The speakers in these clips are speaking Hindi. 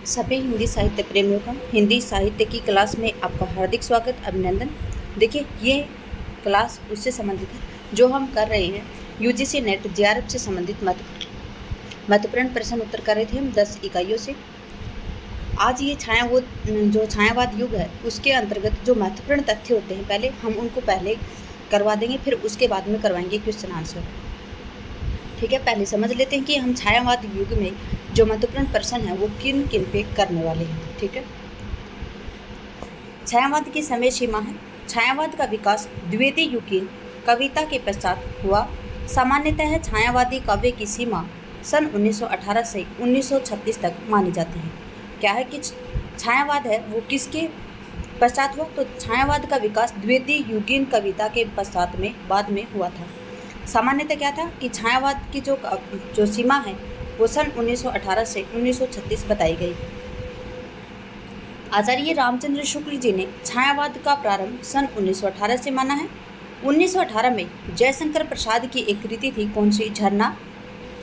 सभी हिंदी साहित्य प्रेमियों का हिंदी साहित्य की क्लास में आपका हार्दिक स्वागत, अभिनंदन। देखिए, ये क्लास उससे संबंधित है जो हम कर रहे हैं यूजीसी नेट जेआरएफ से संबंधित महत्वपूर्ण प्रश्न उत्तर कर रहे थे हम 10 इकाइयों से। आज ये छायावाद युग है, उसके अंतर्गत जो महत्वपूर्ण तथ्य होते हैं पहले हम उनको पहले करवा देंगे, फिर उसके बाद में करवाएंगे क्वेश्चन आंसर। ठीक है, पहले समझ लेते हैं कि हम छायावाद युग में जो महत्वपूर्ण प्रश्न है वो किन किन पे करने वाले हैं। ठीक है, छायावाद की समय सीमा है। छायावाद का विकास द्वितीय युगीन कविता के पश्चात हुआ। सामान्यतः छायावादी काव्य की सीमा सन 1918 से 1936 तक मानी जाती है। क्या है कि छायावाद है वो किसके पश्चात हुआ? तो छायावाद का विकास द्वितीय युगीन कविता के पश्चात में बाद में हुआ था। सामान्यतः क्या था कि छायावाद की जो सीमा है वो सन 1918 से 1936 बताई गई। आचार्य रामचंद्र शुक्ल जी ने छायावाद का प्रारंभ सन 1918 से माना है। 1918 में जयशंकर प्रसाद की एक कृति थी, कौन सी? झरना,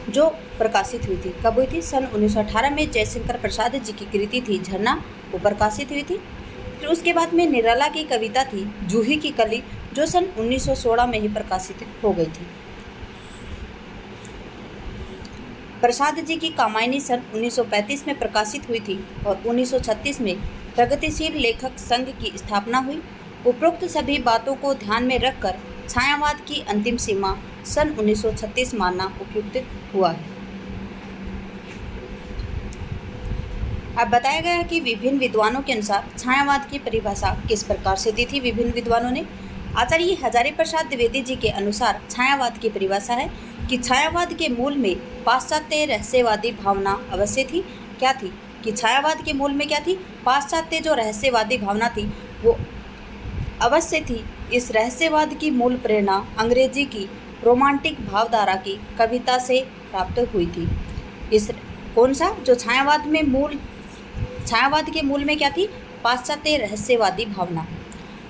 जो प्रकाशित हुई थी। कब हुई थी? सन 1918 में जयशंकर प्रसाद जी की कृति थी झरना, वो प्रकाशित हुई थी। फिर उसके बाद में निराला की कविता थी जूही की कली, जो सन 1916 में ही प्रकाशित हो गई थी। प्रसाद जी की कामायनी सन 1935 में प्रकाशित हुई थी और 1936 में प्रगतिशील लेखक संघ की स्थापना हुई। उपरोक्त सभी बातों को ध्यान में रखकर छायावाद की अंतिम सीमा सन 1936 मानना उपयुक्त हुआ है। अब बताया गया है कि विभिन्न विद्वानों के अनुसार छायावाद की परिभाषा किस प्रकार से दी थी विभिन्न विद्वानों ने। आचार्य हजारी प्रसाद द्विवेदी जी के अनुसार छायावाद की परिभाषा है कि छायावाद के मूल में पाश्चात्य रहस्यवादी भावना अवश्य थी। क्या थी? कि छायावाद के मूल में क्या थी? पाश्चात्य जो रहस्यवादी भावना थी वो अवश्य थी। इस रहस्यवाद की मूल प्रेरणा अंग्रेजी की रोमांटिक भावधारा की कविता से प्राप्त हुई थी। इस कौन सा? जो छायावाद के मूल में क्या थी? पाश्चात्य रहस्यवादी भावना।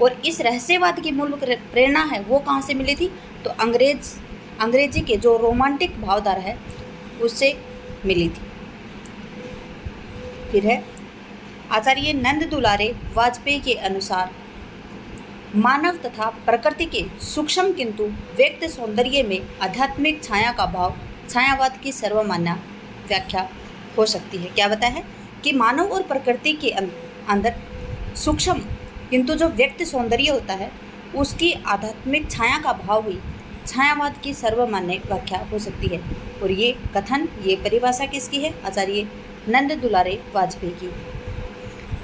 और इस रहस्यवाद की मूल प्रेरणा है वो कहाँ से मिली थी? तो अंग्रेजी के जो रोमांटिक भावधारा है उससे मिली थी। फिर है आचार्य नंद दुलारे वाजपेयी के अनुसार मानव तथा प्रकृति के सूक्ष्म किंतु व्यक्त सौंदर्य में आध्यात्मिक छाया का भाव छायावाद की सर्वमान्य व्याख्या हो सकती है। क्या बताया है? कि मानव और प्रकृति के अंदर सूक्ष्म किंतु जो व्यक्त सौंदर्य होता है उसकी आध्यात्मिक छाया का भाव ही छायावाद की सर्वमान्य व्याख्या हो सकती है। और ये कथन, ये परिभाषा किसकी है? आचार्य नंद दुलारे वाजपेयी की।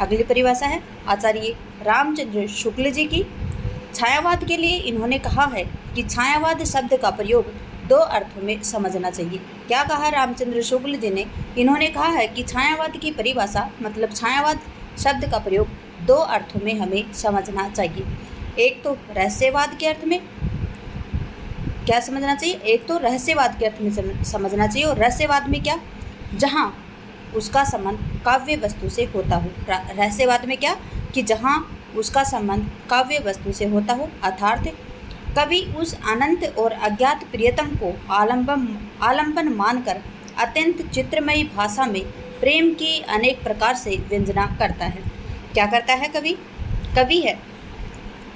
अगली परिभाषा है आचार्य रामचंद्र शुक्ल जी की। छायावाद के लिए इन्होंने कहा है कि छायावाद शब्द का प्रयोग दो अर्थों में समझना चाहिए। क्या कहा रामचंद्र शुक्ल जी ने? इन्होंने कहा है कि छायावाद की परिभाषा मतलब छायावाद शब्द का प्रयोग दो अर्थों में हमें समझना चाहिए। एक तो रहस्यवाद के अर्थ में क्या समझना चाहिए? एक तो रहस्यवाद के अर्थ में समझना चाहिए। और रहस्यवाद में क्या? जहाँ उसका संबंध काव्य वस्तु से होता हो। रहस्यवाद में क्या? कि जहाँ उसका संबंध काव्य वस्तु से होता हो, अर्थात कवि उस अनंत और अज्ञात प्रियतम को आलंबन मानकर अत्यंत चित्रमयी भाषा में प्रेम की अनेक प्रकार से व्यंजना करता है। क्या करता है? कवि है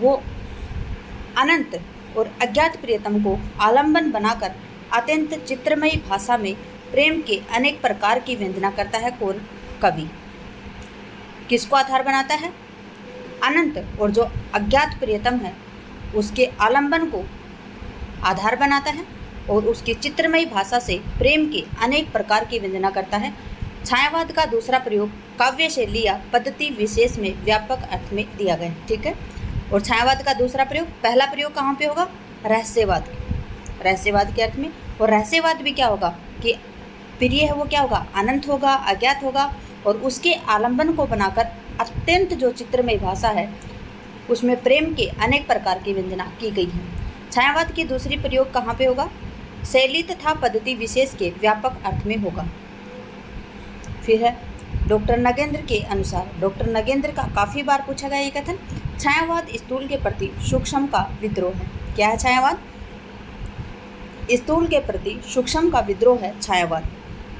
वो अनंत और अज्ञात प्रियतम को आलंबन बनाकर अत्यंत चित्रमयी भाषा में प्रेम के अनेक प्रकार की व्यंजना करता है। कौन? कवि। किसको आधार बनाता है? अनंत और जो अज्ञात प्रियतम है उसके आलंबन को आधार बनाता है और उसकी चित्रमयी भाषा से प्रेम के अनेक प्रकार की व्यंजना करता है। छायावाद का दूसरा प्रयोग काव्य से लिया पद्धति विशेष में व्यापक अर्थ में दिया गया। ठीक है, और छायावाद का दूसरा प्रयोग, पहला प्रयोग कहाँ पे होगा? रहस्यवाद के अर्थ में। और रहस्यवाद भी क्या होगा? कि प्रिय है वो क्या होगा? अनंत होगा, अज्ञात होगा और उसके आलंबन को बनाकर अत्यंत जो चित्रमय भाषा है उसमें प्रेम के अनेक प्रकार की व्यंजना की गई है। छायावाद की दूसरी प्रयोग कहाँ पे होगा? शैली तथा पद्धति विशेष के व्यापक अर्थ में होगा। फिर है डॉक्टर नगेंद्र के अनुसार, डॉक्टर नगेंद्र का काफ़ी बार पूछा गया ये कथन, छायावाद स्थूल के प्रति सूक्ष्म का विद्रोह है। क्या है छायावाद? स्थूल के प्रति सूक्ष्म का विद्रोह है छायावाद।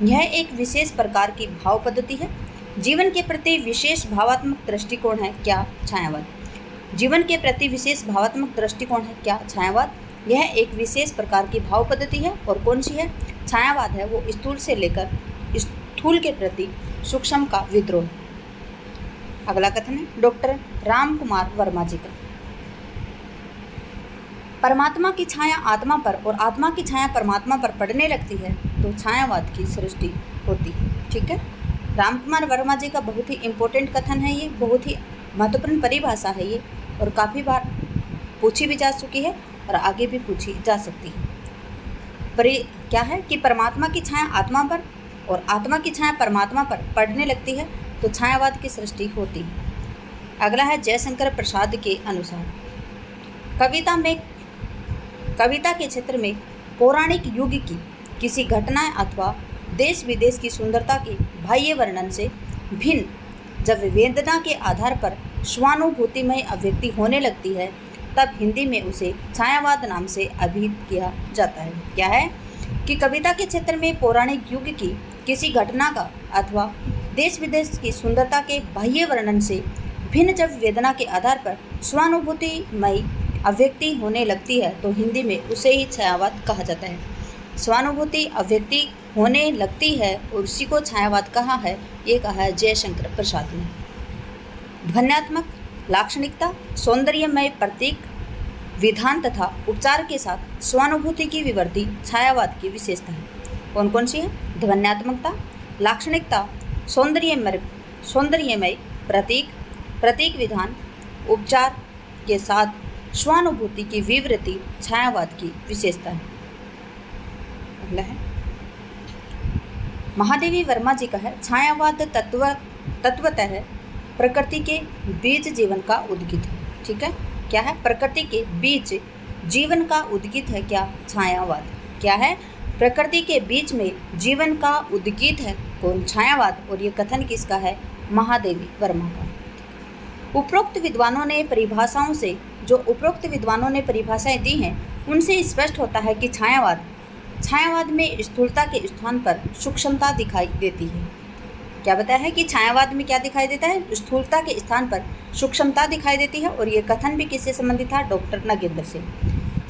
यह एक विशेष प्रकार की भाव पद्धति है। जीवन के प्रति विशेष भावात्मक दृष्टिकोण है क्या? छायावाद। जीवन के प्रति विशेष भावात्मक दृष्टिकोण है क्या? छायावाद। यह एक विशेष प्रकार की भाव पद्धति है और कौन सी है? छायावाद है वो स्थूल से लेकर स्थूल के प्रति सूक्ष्म का विद्रोह। अगला कथन है डॉक्टर राम कुमार वर्मा जी का। परमात्मा की छाया आत्मा पर और आत्मा की छाया परमात्मा पर पड़ने लगती है तो छायावाद की सृष्टि होती है। ठीक है, राम कुमार वर्मा जी का बहुत ही इम्पोर्टेंट कथन है ये, बहुत ही महत्वपूर्ण परिभाषा है ये और काफ़ी बार पूछी भी जा चुकी है और आगे भी पूछी जा सकती है। क्या है कि परमात्मा की छाया आत्मा पर और आत्मा की छाया परमात्मा पर पड़ने लगती है तो छायावाद की सृष्टि होती है। अगला है जयशंकर प्रसाद के अनुसार कविता के क्षेत्र में पौराणिक युग की किसी घटना अथवा देश विदेश की सुंदरता के बाह्य वर्णन से भिन्न जब वेदना के आधार पर स्वानुभूतिमय अभिव्यक्ति होने लगती है तब हिंदी में उसे छायावाद नाम से अभिहित किया जाता है। क्या है कि कविता के क्षेत्र में पौराणिक युग की किसी घटना का अथवा देश विदेश की सुंदरता के बाह्य वर्णन से भिन्न जब वेदना के आधार पर स्वानुभूतिमय अभिव्यक्ति होने लगती है तो हिंदी में उसे ही छायावाद कहा जाता है। स्वानुभूति अभिव्यक्ति होने लगती है और उसी को छायावाद कहा है, ये कहा है जयशंकर प्रसाद ने। ध्वन्यात्मक लाक्षणिकता, सौंदर्यमय प्रतीक, विधान तथा उपचार के साथ स्वानुभूति की विवृद्धि छायावाद की विशेषता है। कौन कौन सी है? ध्वन्यात्मकता, लाक्षणिकता, सौंदर्यमय प्रतीक विधान, उपचार के साथ स्वानुभूति की विवृत्ति छायावाद की विशेषता है। अगला है महादेवी वर्मा जी का है छायावाद तत्वतः प्रकृति के बीच जीवन का उद्गीत है। ठीक है, क्या है? प्रकृति के बीच जीवन का उद्गीत है क्या? छायावाद। क्या है? प्रकृति के बीच में जीवन का उद्गीत है कौन? छायावाद। और ये कथन किसका है? महादेवी वर्मा का। उपरोक्त विद्वानों ने परिभाषाएं दी हैं उनसे स्पष्ट होता है कि छायावाद में स्थूलता के स्थान पर सूक्ष्मता दिखाई देती है। क्या बताया है कि छायावाद में क्या दिखाई देता है? स्थूलता के स्थान पर सूक्ष्मता दिखाई देती है। और ये कथन भी किससे संबंधित था? डॉक्टर नागेंद्र से।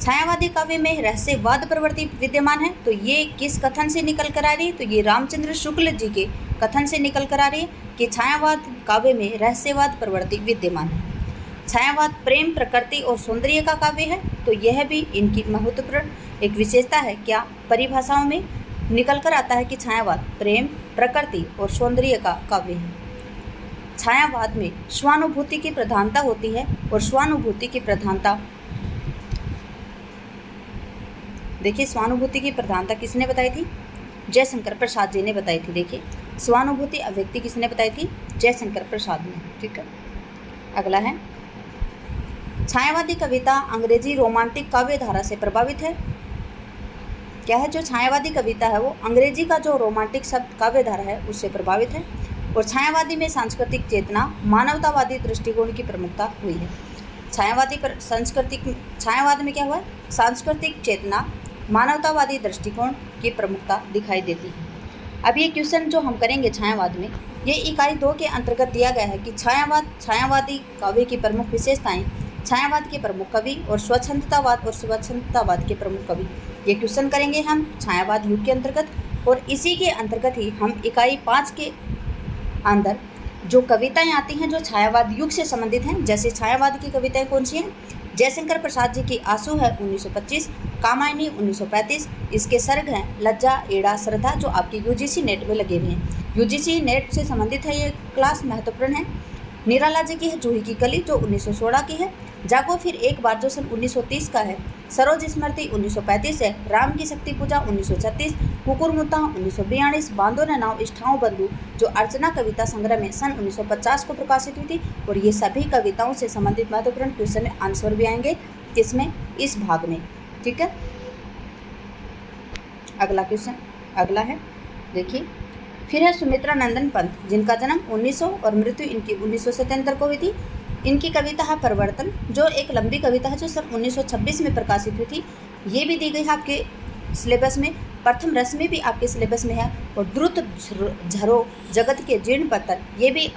छायावादी काव्य में रहस्यवाद प्रवृत्ति विद्यमान है तो ये किस कथन से निकल कर आ रही है? तो ये रामचंद्र शुक्ल जी के कथन से निकल कर आ रही है कि छायावाद काव्य में रहस्यवाद प्रवृत्ति विद्यमान है। छायावाद प्रेम, प्रकृति और सौंदर्य का काव्य है तो यह भी इनकी महत्वपूर्ण एक विशेषता है। क्या परिभाषाओं में निकल कर आता है कि छायावाद प्रेम, प्रकृति और सौंदर्य का काव्य है। छायावाद में स्वानुभूति की प्रधानता होती है और स्वानुभूति की प्रधानता, देखिए स्वानुभूति की प्रधानता किसने बताई थी? जयशंकर प्रसाद जी ने बताई थी। देखिए स्वानुभूति अभिव्यक्ति किसने बताई थी? जयशंकर प्रसाद ने। ठीक है, अगला है छायावादी कविता अंग्रेजी रोमांटिक काव्य धारा से प्रभावित है। क्या है? जो छायावादी कविता है वो अंग्रेजी का जो रोमांटिक शब्द काव्य धारा है उससे प्रभावित है। और छायावादी में सांस्कृतिक चेतना, मानवतावादी दृष्टिकोण की प्रमुखता हुई है। छायावाद में क्या हुआ? सांस्कृतिक चेतना, मानवतावादी दृष्टिकोण की प्रमुखता दिखाई देती है। अब ये क्वेश्चन जो हम करेंगे छायावाद में, ये इकाई 2 के अंतर्गत दिया गया है कि छायावादी काव्य की प्रमुख विशेषताएं, छायावाद के प्रमुख कवि और स्वच्छंदतावाद के प्रमुख कवि। ये क्वेश्चन करेंगे हम छायावाद युग के अंतर्गत। और इसी के अंतर्गत ही हम इकाई 5 के अंदर जो कविताएं आती हैं जो छायावाद युग से संबंधित हैं, जैसे छायावाद की कविताएं कौन सी हैं? जयशंकर प्रसाद जी की आंसू है 1925, कामायनी 1935। इसके सर्ग हैं लज्जा, एड़ा, श्रद्धा, जो आपकी यूजीसी नेट में लगे हुए हैं। यूजीसी नेट से संबंधित है, ये क्लास महत्वपूर्ण है। निराला जी की है जूही की कली जो 1916 की है। जागो फिर एक बार जो सन 1930 का है। सरोज स्मृति 1935 है। राम की शक्ति पूजा 1936, कुकुर मुत्ता 1942, बांधो न नाव इष्ठाओं बंधु जो अर्चना कविता संग्रह में सन 1950 को प्रकाशित हुई थी। और ये सभी कविताओं से संबंधित महत्वपूर्ण क्वेश्चन आंसर भी आएंगे किसमें? इस भाग में। ठीक है, अगला क्वेश्चन अगला है, देखिए फिर है सुमित्रा नंदन पंत, जिनका जन्म 1900 और मृत्यु इनकी 1977 को हुई थी। इनकी कविता है परिवर्तन, जो एक लंबी कविता है जो सन 1926 में प्रकाशित हुई थी। ये भी दी गई है आपके सिलेबस में। प्रथम रश्मि भी आपके सिलेबस में है, और द्रुत झरो जगत के जीर्ण पत्थर ये भी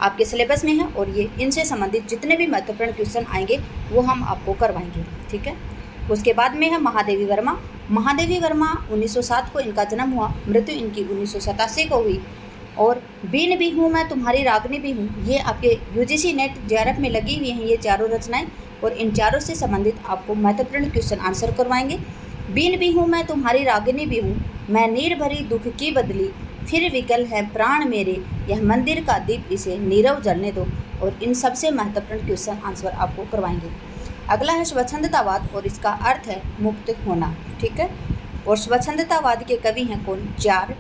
आपके सिलेबस में है, और ये इनसे संबंधित जितने भी महत्वपूर्ण क्वेश्चन आएंगे वो हम आपको करवाएंगे। ठीक है। उसके बाद में है महादेवी वर्मा। महादेवी वर्मा 1907 को इनका जन्म हुआ, मृत्यु इनकी 1987 को हुई। और बीन भी हूँ मैं तुम्हारी रागनी भी हूँ, ये आपके यूजीसी नेट जेआरएफ में लगी हुई हैं ये चारों रचनाएं, और इन चारों से संबंधित आपको महत्वपूर्ण क्वेश्चन आंसर करवाएंगे। बीन भी हूँ मैं तुम्हारी रागिनी भी हूँ, मैं नीर भरी दुख की बदली, फिर विकल है प्राण मेरे, यह मंदिर का दीप इसे नीरव जलने दो, और इन सबसे महत्वपूर्ण क्वेश्चन आंसर आपको करवाएंगे। अगला है स्वच्छंदतावाद, और इसका अर्थ है मुक्त होना। ठीक है। और स्वच्छंदतावाद के कवि हैं कौन? 4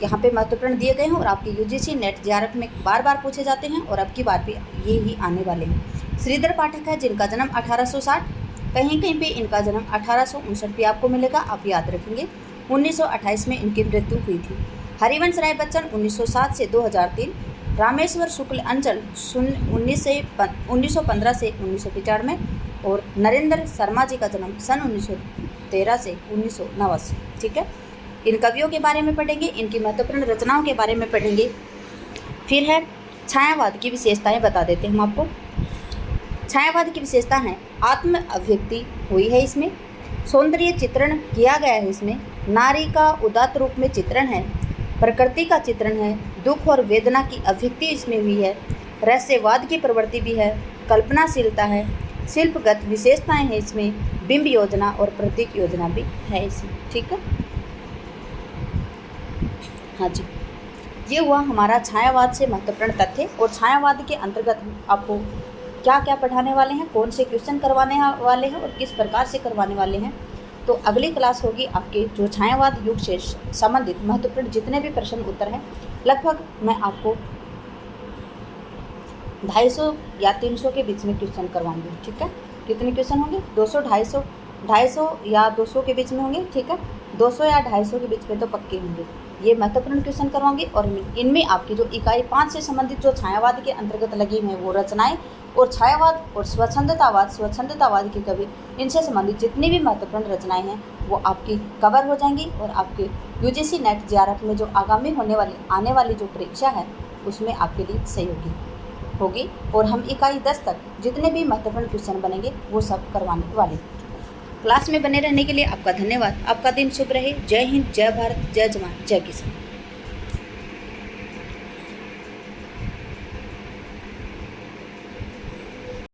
यहाँ पे महत्वपूर्ण दिए गए हैं, और आपके यूजीसी नेट जेआरएफ में बार बार पूछे जाते हैं, और अब की बार भी ये ही आने वाले हैं। श्रीधर पाठक है, जिनका जन्म 1860, कहीं कहीं पे इनका जन्म 1859 भी आपको मिलेगा, आप याद रखेंगे। 1928 में इनकी मृत्यु हुई थी। हरिवंश राय बच्चन 1907 से 2003, रामेश्वर शुक्ल अंचल 1915 से 1995, और नरेंद्र शर्मा जी का जन्म सन 1913 से 1989। ठीक है। इन कवियों के बारे में पढ़ेंगे, इनकी महत्वपूर्ण रचनाओं के बारे में पढ़ेंगे। फिर है छायावाद की विशेषताएं बता देते हैं हम आपको। छायावाद की विशेषता है आत्म अभिव्यक्ति हुई है इसमें, सौंदर्य चित्रण किया गया है इसमें, नारी का उदात्त रूप में चित्रण है, प्रकृति का चित्रण है, दुख और वेदना की अभिव्यक्ति इसमें हुई है, रहस्यवाद की प्रवृत्ति भी है, कल्पनाशीलता है, शिल्पगत विशेषताएं हैं इसमें, बिंब योजना और प्रतीक योजना भी है इसमें। ठीक है। हाँ जी, ये हुआ हमारा छायावाद से महत्वपूर्ण तथ्य। और छायावाद के अंतर्गत आपको क्या क्या पढ़ाने वाले हैं, कौन से क्वेश्चन करवाने वाले हैं, और किस प्रकार से करवाने वाले हैं। तो अगली क्लास होगी आपके जो छायावाद युग से संबंधित महत्वपूर्ण जितने भी प्रश्न उत्तर हैं, लगभग मैं आपको 250 या 300 के बीच में क्वेश्चन करवाऊंगी। ठीक है। कितने क्वेश्चन होंगे? 200, 250 या 200 के बीच में होंगे। ठीक है। 200 या 250 के बीच में तो पक्के होंगे। ये महत्वपूर्ण क्वेश्चन करवाऊंगी, और इनमें आपकी जो इकाई 5 से संबंधित जो छायावाद के अंतर्गत लगी हुई हैं वो रचनाएं, और छायावाद और स्वच्छंदतावाद के कवि, इनसे संबंधित जितनी भी महत्वपूर्ण रचनाएं हैं वो आपकी कवर हो जाएंगी, और आपके यूजीसी नेट जेआरएफ में जो आगामी आने वाली जो परीक्षा है उसमें आपके लिए सहयोगी होगी। और हम इकाई 10 तक जितने भी महत्वपूर्ण क्वेश्चन बनेंगे वो सब करवाने वाले। क्लास में बने रहने के लिए आपका धन्यवाद। आपका दिन शुभ रहे। जय हिंद, जय भारत, जय जवान, जय किसान।